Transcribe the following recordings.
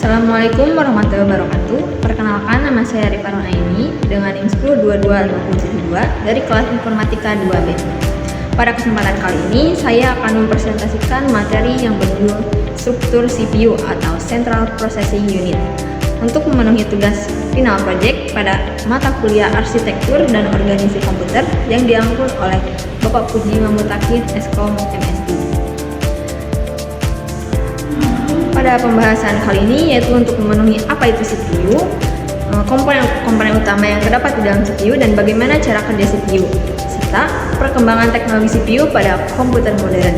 Assalamualaikum warahmatullahi wabarakatuh. Perkenalkan, nama saya Arif Aini dengan NIM 10222072 dari kelas Informatika 2B. Pada kesempatan kali ini, saya akan mempresentasikan materi yang berjudul struktur CPU atau Central Processing Unit untuk memenuhi tugas final project pada mata kuliah Arsitektur dan Organisasi Komputer yang diambil oleh Bapak Puji Mamutakin Eskom MSI. Pada pembahasan kali ini yaitu untuk memenuhi apa itu CPU, komponen utama yang terdapat di dalam CPU dan bagaimana cara kerja CPU, serta perkembangan teknologi CPU pada komputer modern.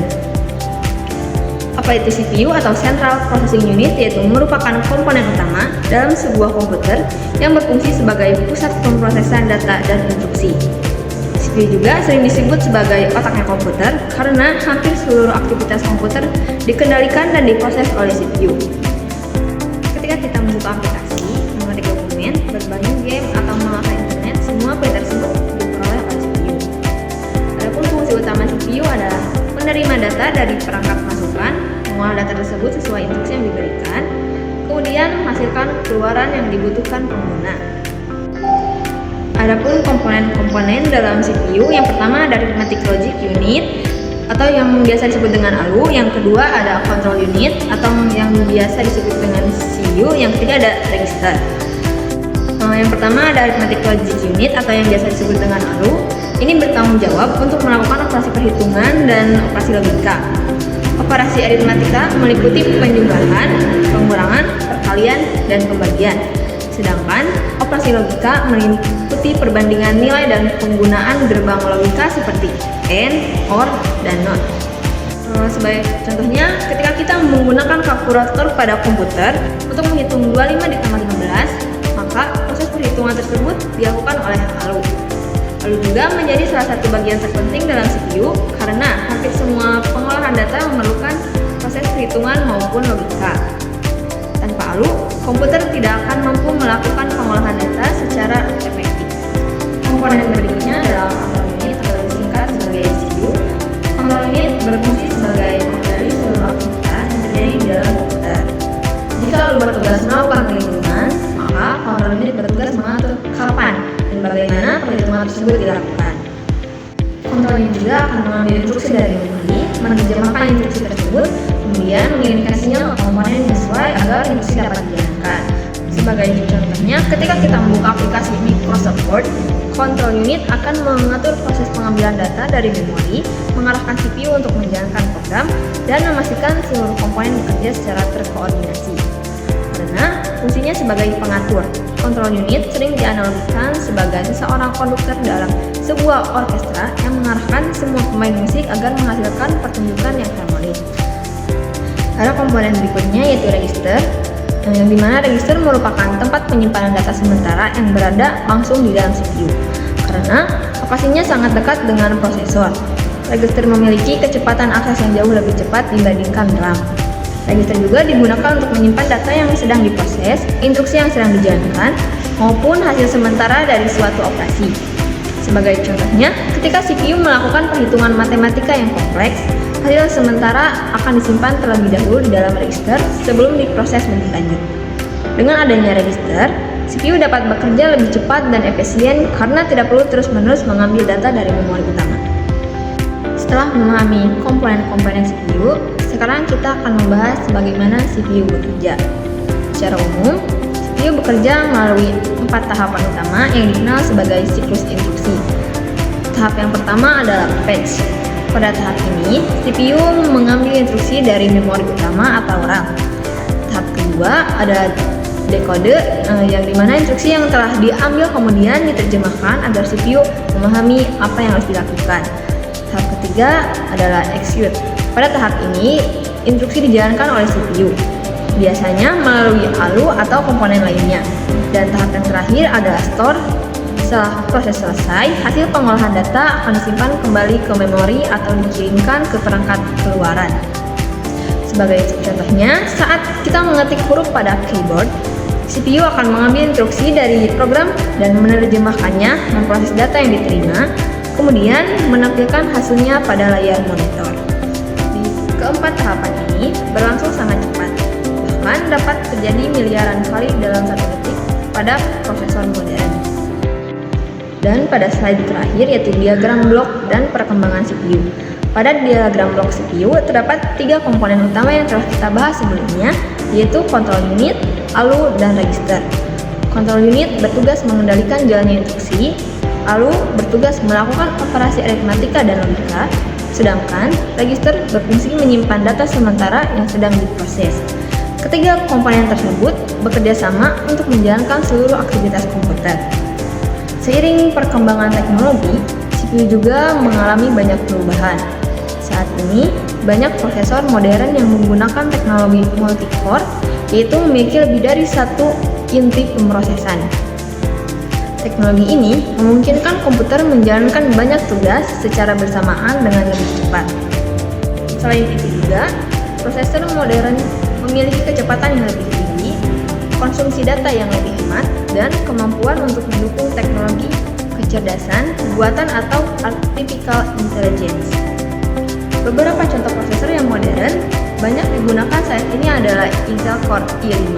Apa itu CPU atau Central Processing Unit? Yaitu merupakan komponen utama dalam sebuah komputer yang berfungsi sebagai pusat pemrosesan data dan instruksi. CPU juga sering disebut sebagai otaknya komputer karena hampir seluruh aktivitas komputer dikendalikan dan diproses oleh CPU. Ketika kita membuka aplikasi, mengetik dokumen, bermain game, atau mengakses internet, semua perintah tersebut diperoleh oleh CPU. Adapun fungsi utama CPU adalah menerima data dari perangkat masukan, mengolah data tersebut sesuai instruksi yang diberikan, kemudian menghasilkan keluaran yang dibutuhkan pengguna. Adapun komponen-komponen dalam CPU, yang pertama ada Arithmetic Logic Unit atau yang biasa disebut dengan ALU, yang kedua ada Control Unit atau yang biasa disebut dengan CU, yang ketiga ada Register. Yang pertama ada Arithmetic Logic Unit atau yang biasa disebut dengan ALU. Ini bertanggung jawab untuk melakukan operasi perhitungan dan operasi logika. Operasi aritmatika meliputi penjumlahan, pengurangan, perkalian, dan pembagian. Sedangkan operasi logika meliputi perbandingan nilai dan penggunaan gerbang logika seperti AND, OR, dan NOT. Sebagai contohnya, ketika kita menggunakan kalkulator pada komputer untuk menghitung 25 ditambah 15, maka proses perhitungan tersebut dilakukan oleh ALU. ALU juga menjadi salah satu bagian terpenting dalam CPU karena hampir semua pengolahan data memerlukan proses perhitungan maupun logika. Tanpa ALU, komputer tidak akan mampu melakukan pengolahan data secara efektif. Komponen berikutnya adalah Control Unit atau disingkat sebagai CPU. Control Unit berfungsi sebagai pengendali seluruh aktivitas yang terjadi di dalam komputer. Jika ALU bertugas melakukan perhitungan, maka Control Unit bertugas mengatur kapan dan bagaimana perhitungan tersebut dilakukan. Control Unit juga akan mengambil instruksi dari memori, menerjemahkan instruksi tersebut, kemudian mengirimkan sinyal ke komponen sesuai agar instruksi dapat dijalankan. Sebagai contohnya, ketika kita membuka aplikasi Microsoft Word, Control Unit akan mengatur proses pengambilan data dari memori, mengarahkan CPU untuk menjalankan program, dan memastikan seluruh komponen bekerja secara terkoordinasi. Karena fungsinya sebagai pengatur, Control Unit sering dianalogikan sebagai seseorang konduktor dalam sebuah orkestra yang mengarahkan semua pemain musik agar menghasilkan pertunjukan yang harmonis. Ada komponen berikutnya yaitu register, yang dimana register merupakan tempat penyimpanan data sementara yang berada langsung di dalam CPU. Karena lokasinya sangat dekat dengan prosesor, register memiliki kecepatan akses yang jauh lebih cepat dibandingkan RAM. Register juga digunakan untuk menyimpan data yang sedang diproses, instruksi yang sedang dijalankan, maupun hasil sementara dari suatu operasi. Sebagai contohnya, ketika CPU melakukan perhitungan matematika yang kompleks, hasil sementara akan disimpan terlebih dahulu di dalam register sebelum diproses lebih lanjut. Dengan adanya register, CPU dapat bekerja lebih cepat dan efisien karena tidak perlu terus-menerus mengambil data dari memori utama. Setelah memahami komponen-komponen CPU, sekarang kita akan membahas bagaimana CPU bekerja. Secara umum, CPU bekerja melalui 4 tahapan utama yang dikenal sebagai siklus instruksi. Tahap yang pertama adalah fetch. Pada tahap ini, CPU mengambil instruksi dari memori utama atau RAM. Tahap kedua adalah dekode, yang dimana instruksi yang telah diambil kemudian diterjemahkan agar CPU memahami apa yang harus dilakukan. Tahap ketiga adalah execute. Pada tahap ini, instruksi dijalankan oleh CPU, biasanya melalui ALU atau komponen lainnya. Dan tahap yang terakhir adalah store. Setelah proses selesai, hasil pengolahan data akan disimpan kembali ke memori atau dikirimkan ke perangkat keluaran. Sebagai contohnya, saat kita mengetik huruf pada keyboard, CPU akan mengambil instruksi dari program dan menerjemahkannya, memproses data yang diterima, kemudian menampilkan hasilnya pada layar monitor. Di keempat tahapan ini berlangsung sangat cepat, bahkan bahkan dapat terjadi miliaran kali dalam satu detik pada prosesor modern. Dan pada slide terakhir yaitu diagram blok dan perkembangan CPU. Pada diagram blok CPU terdapat 3 komponen utama yang telah kita bahas sebelumnya, yaitu control unit, ALU, dan register. Control unit bertugas mengendalikan jalannya instruksi, ALU bertugas melakukan operasi aritmatika dan logika, sedangkan register berfungsi menyimpan data sementara yang sedang diproses. Ketiga komponen tersebut bekerja sama untuk menjalankan seluruh aktivitas komputer. Seiring perkembangan teknologi, CPU juga mengalami banyak perubahan. Saat ini, banyak prosesor modern yang menggunakan teknologi multi-core, yaitu memiliki lebih dari satu inti pemrosesan. Teknologi ini memungkinkan komputer menjalankan banyak tugas secara bersamaan dengan lebih cepat. Selain itu juga, prosesor modern memiliki kecepatan yang lebih tinggi, konsumsi data yang lebih hemat, dan kemampuan untuk mendukung teknologi kecerdasan buatan atau artificial intelligence. Beberapa contoh prosesor yang modern banyak digunakan saat ini adalah Intel Core i5,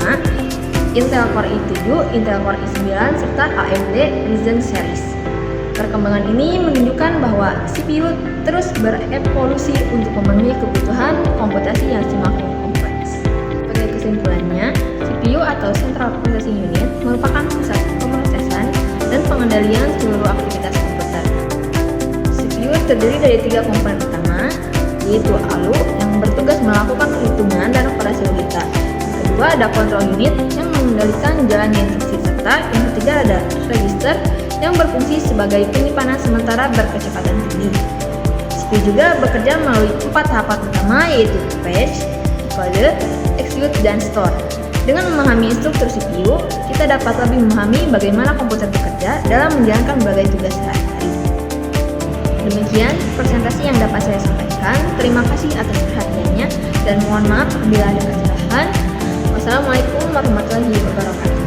Intel Core i7, Intel Core i9, serta AMD Ryzen series. Perkembangan ini menunjukkan bahwa CPU terus berevolusi untuk memenuhi kebutuhan komputasi yang semakin kompleks. Sebagai kesimpulannya, CPU atau Central Processing Unit merupakan pusat pemrosesan dan pengendalian seluruh aktivitas komputer. CPU terdiri dari 3 komponen utama, yaitu ALU yang bertugas melakukan perhitungan dan operasi logika. Yang kedua ada control unit yang mengendalikan jalannya instruksi, serta yang ketiga ada register yang berfungsi sebagai penyimpanan sementara berkecepatan tinggi. CPU juga bekerja melalui 4 tahapan utama, yaitu fetch, decode, execute, dan store. Dengan memahami struktur CPU, kita dapat lebih memahami bagaimana komputer bekerja dalam menjalankan berbagai tugas sehari-hari. Demikian presentasi yang dapat saya sampaikan. Terima kasih atas perhatiannya dan mohon maaf apabila ada kesalahan. Wassalamualaikum warahmatullahi wabarakatuh.